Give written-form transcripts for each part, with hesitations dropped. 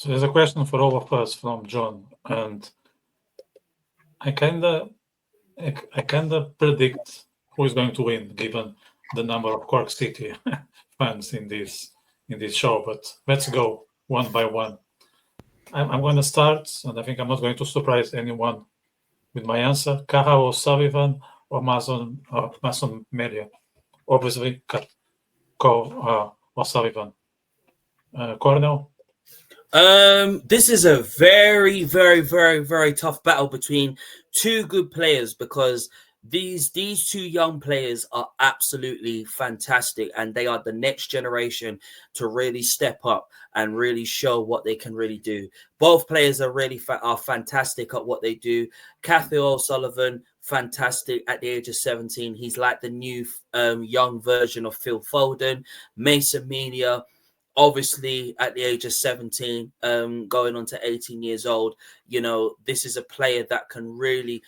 So there's a question for all of us from John, and I kinda predict who is going to win, given the number of Cork City fans in this show. But let's go one by one. I'm going to start, and I think I'm not going to surprise anyone with my answer. Cathal O'Sullivan or Mason Melia. Obviously, O'Sullivan. Cornell. This is a very, very, very, very tough battle between two good players, because these two young players are absolutely fantastic, and they are the next generation to really step up and really show what they can really do. Both players are really are fantastic at what they do. Cathal O'Sullivan, fantastic at the age of 17. He's like the new young version of Phil Foden. Mason Melia, obviously at the age of 17, going on to 18 years old, this is a player that can really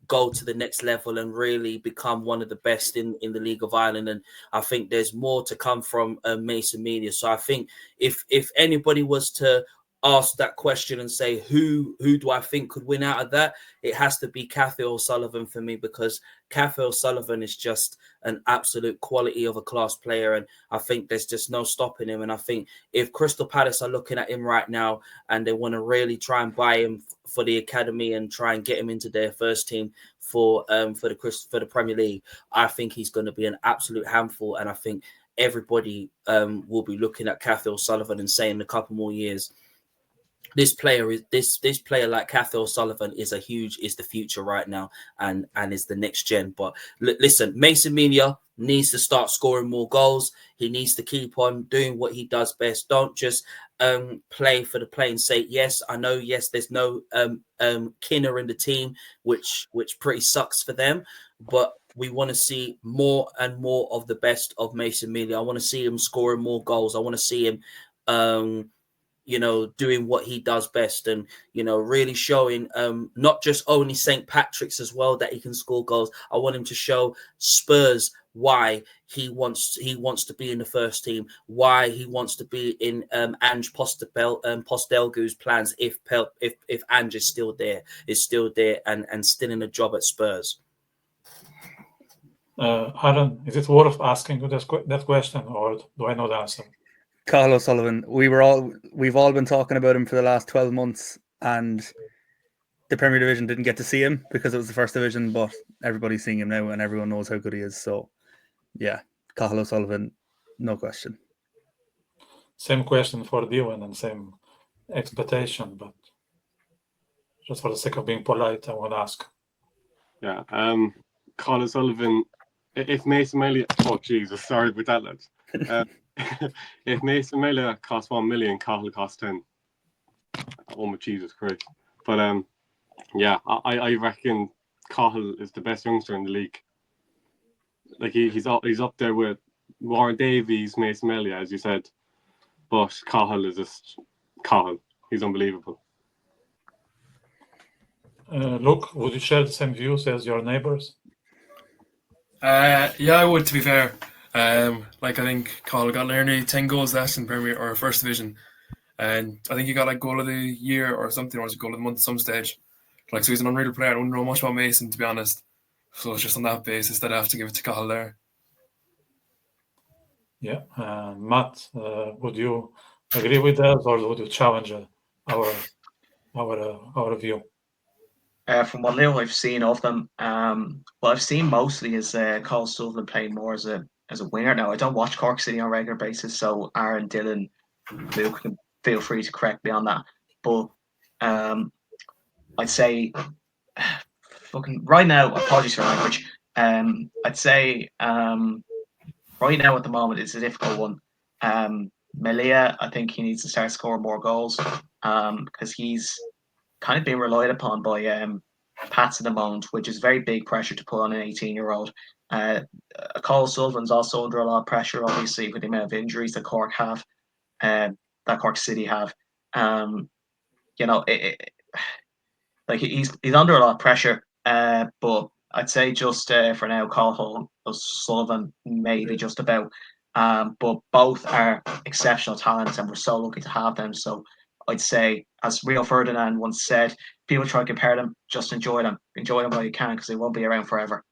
go to the next level and really become one of the best in the League of Ireland. And I think there's more to come from Mason Melia. So I think if anybody was to ask that question and say who do I think could win out of that, it has to be Cathal O'Sullivan for me, because Cathal O'Sullivan is just an absolute quality of a class player, and I think there's just no stopping him. And I think if Crystal Palace are looking at him right now and they want to really try and buy him for the academy and try and get him into their first team for the Premier League, I think he's going to be an absolute handful. And I think everybody will be looking at Cathal O'Sullivan and saying in a couple more years, this player like Cathal O'Sullivan is the future right now, and is the next gen. But listen, Mason Melia needs to start scoring more goals. He needs to keep on doing what he does best. Don't just play for the playing's sake. Yes, I know. Yes, there's no Kinner in the team, which pretty sucks for them. But we want to see more and more of the best of Mason Melia. I want to see him scoring more goals. I want to see him doing what he does best, and really showing not just only St. Patrick's as well that he can score goals. I want him to show Spurs why he wants to be in the first team, why he wants to be in Ange Postecoglou's plans if Ange is still there and still in a job at Spurs. Aaron, is it worth asking you that question, or do I know the answer? Cathal O'Sullivan, we've all been talking about him for the last 12 months, and the Premier Division didn't get to see him because it was the first division, but everybody's seeing him now and everyone knows how good he is. So yeah, Cathal O'Sullivan, no question. Same question for Dylan and same expectation, but just for the sake of being polite, I want to ask. Yeah, Cathal O'Sullivan, if Mason Melia, oh Jesus, sorry about that, lads. If Mason Melia costs 1 million, Cathal costs 10. Oh my Jesus Christ! But yeah, I reckon Cathal is the best youngster in the league. Like he's up there with Warren Davies, Mason Melia, as you said. But Cathal is just Cathal. He's unbelievable. Luke, would you share the same views as your neighbours? Yeah, I would, to be fair. I think Cathal got nearly 10 goals last in Premier or First Division, and I think he got like goal of the year or something, or was it goal of the month at some stage. So he's an unreal player. I wouldn't know much about Mason, to be honest. So it's just on that basis that I have to give it to Cathal there. Yeah, Matt, would you agree with that, or would you challenge our view? From what little I've seen of them, what I've seen mostly is Cathal Sullivan playing more as a winger now. I don't watch Cork City on a regular basis, so Aaron, Dylan, Luke can feel free to correct me on that. But I'd say, fucking right now, apologies for language. I'd say right now at the moment it's a difficult one. Melia, I think he needs to start scoring more goals because he's kind of being relied upon by Pats at the moment, which is very big pressure to put on an 18-year-old. Cathal Sullivan's also under a lot of pressure, obviously, with the amount of injuries that Cork have, that Cork City have. He's under a lot of pressure. But I'd say just for now, Cathal Sullivan maybe just about. But both are exceptional talents, and we're so lucky to have them. So I'd say, as Rio Ferdinand once said, people try to compare them, just enjoy them while you can, because they won't be around forever.